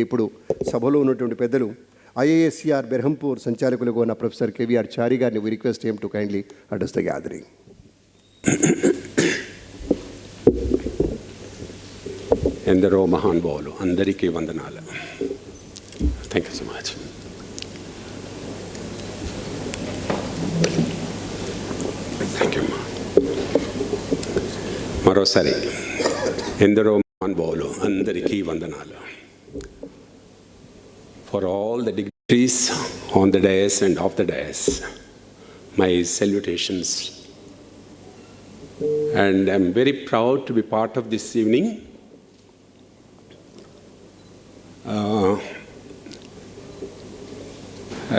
ఇప్పుడు సభలో ఉన్నటువంటి పెద్దలు IISER Berhampur సంచాలకులుగా ఉన్న ప్రొఫెసర్ KVR Chary గారిని we request him to kindly address the gathering. ఎందరో మహానుభావులు అందరికీ వందనాలు. Thank you so much. Thank you. మరోసారి ఎందరో మహానుభావులు అందరికీ వందనాలు. For all the dignitaries on the dais and off the dais, my salutations. And I'm very proud to be part of this evening.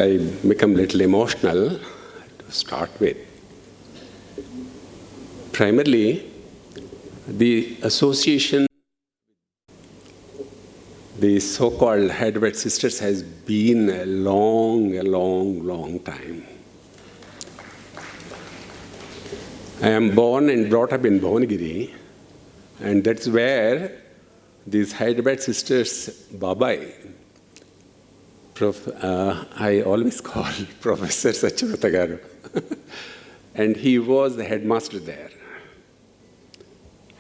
I become a little emotional to start with. Primarily, the association, the so-called Hyderabad sisters, has been a long time. I am born and brought up in Bhuvanagiri, and that's where these Hyderabad sisters, Babai, I always call Professor Sachivata Garu, and he was the headmaster there.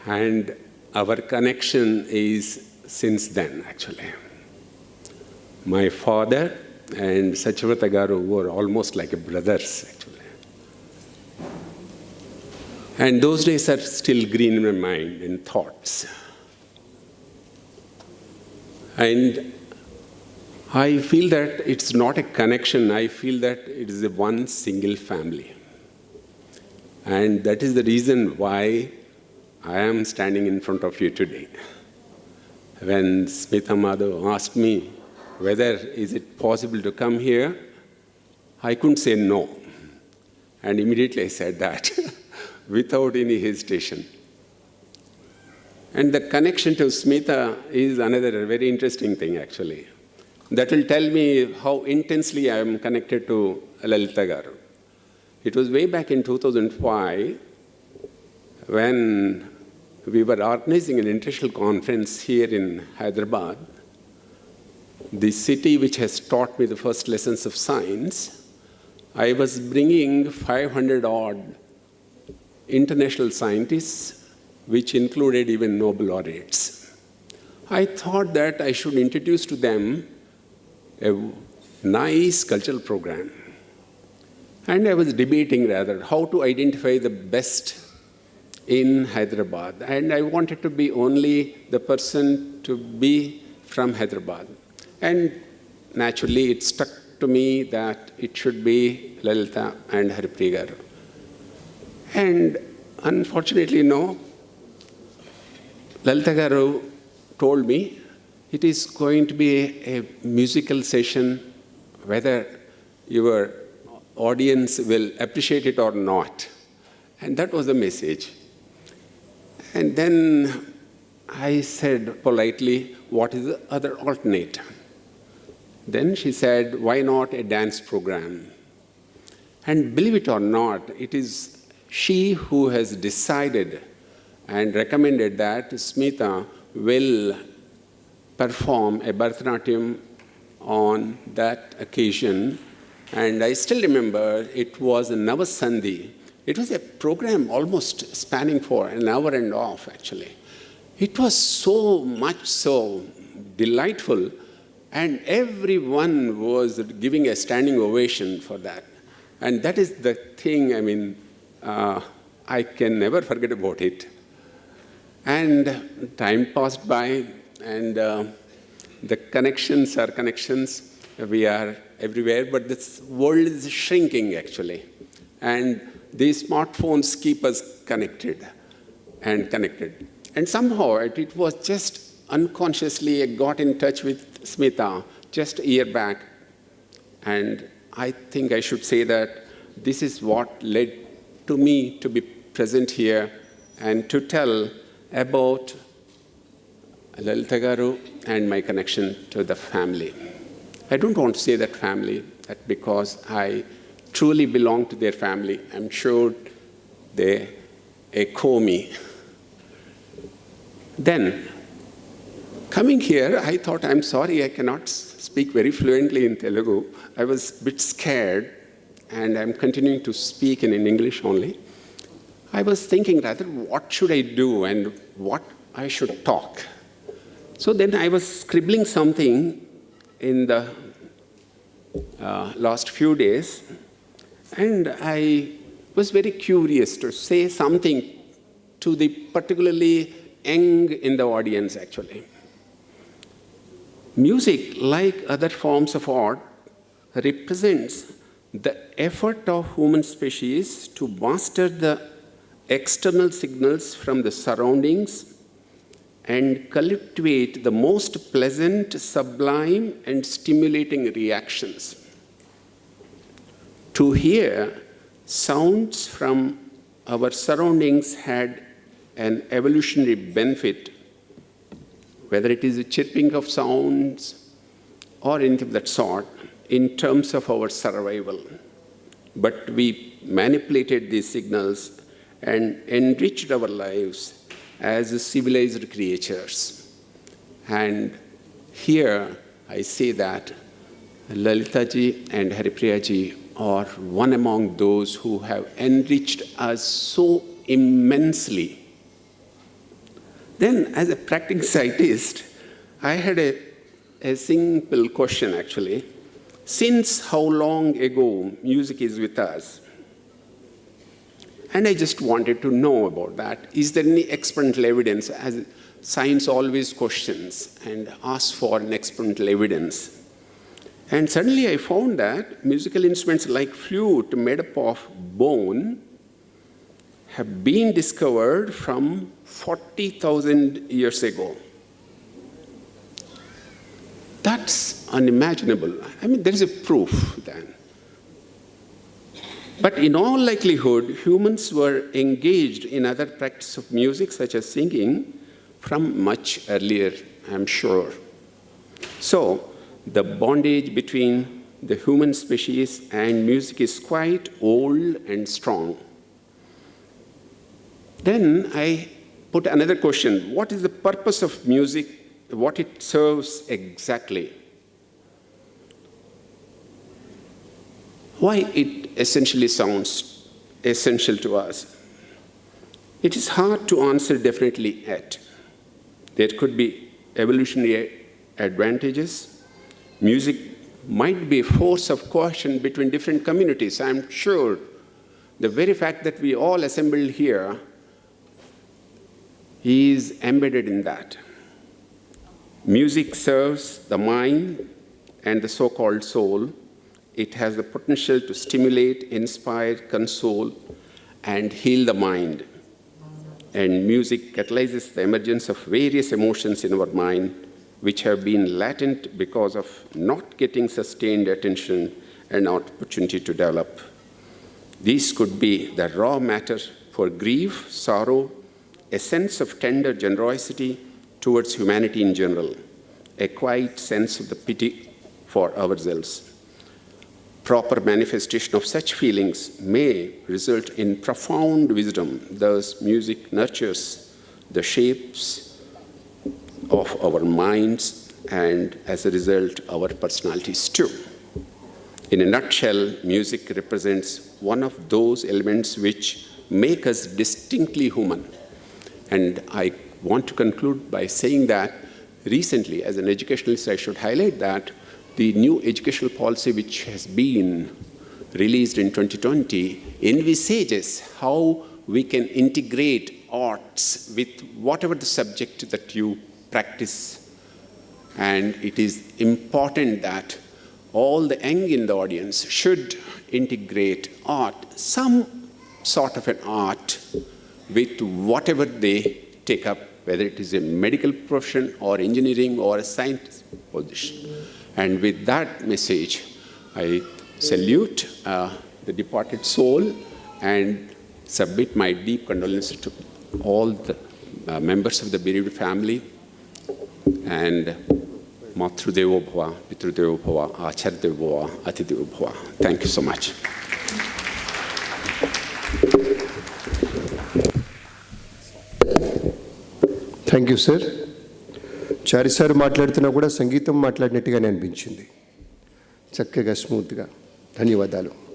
And our connection is since then, actually. My father and Sachivata Garu were almost like brothers, actually. And those days are still green in my mind and thoughts. And I feel that it's not a connection. I feel that it is a one single family. And that is the reason why I am standing in front of you today. When Smita Madhav asked me whether is it possible to come here, I couldn't say no. And immediately I said that without any hesitation. And the connection to Smita is another very interesting thing, actually. That will tell me how intensely I am connected to Laalitha Garu. It was way back in 2005 when we were organizing an international conference here in Hyderabad, the city which has taught me the first lessons of science. I was bringing 500-odd international scientists, which included even Nobel laureates. I thought that I should introduce to them a nice cultural program. And I was debating rather how to identify the best in Hyderabad. And I wanted to be only the person to be from Hyderabad. And naturally it stuck to me that it should be Laalitha and Haripriya Garu. And unfortunately, no. Laalitha Garu told me it is going to be a musical session, whether your audience will appreciate it or not. And that was the message. And then I said politely, what is the other alternate? Then she said, why not a dance program? And believe it or not, it is she who has decided and recommended that Smita will perform a Bharatanatyam on that occasion. And I still remember it was a Navasandhi. It was a program almost spanning for an hour and a half, actually. It was so much so delightful, and everyone was giving a standing ovation for that. And that is the thing, I mean, I can never forget about it. And time passed by, and the connections are connections. We are everywhere, but this world is shrinking, actually. And these smartphones keep us connected. And somehow it was just unconsciously I got in touch with Smita just a year back. And I think I should say that this is what led to me to be present here and to tell about Laalitha Garu and my connection to the family. I don't want to say that family, that because I truly belong to their family. I'm sure they echo me. Then, Coming here, I thought, I'm sorry, I cannot speak very fluently in Telugu. I was a bit scared, and I'm continuing to speak in English only. I was thinking rather, what should I do and what I should talk? So then I was scribbling something in the last few days, and I was very curious to say something to the particularly young in the audience, actually. Music, like other forms of art, represents the effort of human species to master the external signals from the surroundings and cultivate the most pleasant, sublime, and stimulating reactions. To hear sounds from our surroundings had an evolutionary benefit, whether it is a chirping of sounds or anything of that sort, in terms of our survival. But we manipulated these signals and enriched our lives as civilized creatures. And here I say that Lalitha ji and Haripriya ji are one among those who have enriched us so immensely. Then, as a practicing scientist, I had a simple question, actually. Since how long ago music is with us? And I just wanted to know about that. Is there any experimental evidence, as science always questions and asks for an experimental evidence? And suddenly I found that musical instruments like flute made up of bone have been discovered from 40,000 years ago. That's unimaginable. I mean, there is a proof then. But in all likelihood, humans were engaged in other practices of music, such as singing, from much earlier, I'm sure. So, the bondage between the human species and music is quite old and strong. Then I put another question. What is the purpose of music? What it serves exactly? Why it essentially sounds essential to us? It is hard to answer definitely yet. There could be evolutionary advantages. Music might be a force of cohesion between different communities. I'm sure the very fact that we all assembled here is embedded in that. Music serves the mind and the so-called soul. It has the potential to stimulate, inspire, console, and heal the mind. And music catalyzes the emergence of various emotions in our mind, which have been latent because of not getting sustained attention and opportunity to develop. These could be the raw matter for grief, sorrow, a sense of tender generosity towards humanity in general, a quiet sense of the pity for ourselves. Proper manifestation of such feelings may result in profound wisdom. Thus, music nurtures the shapes of our minds and, as a result, our personalities too. In a nutshell, music represents one of those elements which make us distinctly human. And I want to conclude by saying that recently, as an educationalist, I should highlight that the new educational policy which has been released in 2020 envisages how we can integrate arts with whatever the subject that you practice. And it is important that all the young in the audience should integrate art, some sort of an art, with whatever they take up, whether it is a medical profession or engineering or a science position. And with that message, I salute the departed soul and submit my deep condolences to all the members of the bereaved family. And Matrudevo Bhava, Pitrudevo Bhava, Achardevo Bhava, Atidevo Bhava. Thank you so much. Thank you, sir. Chari sir మాట్లాడుతున్నా కూడా సంగీతం మాట్లాడినట్టుగానే అనిపించింది. చక్కగా స్మూత్గా. ధన్యవాదాలు.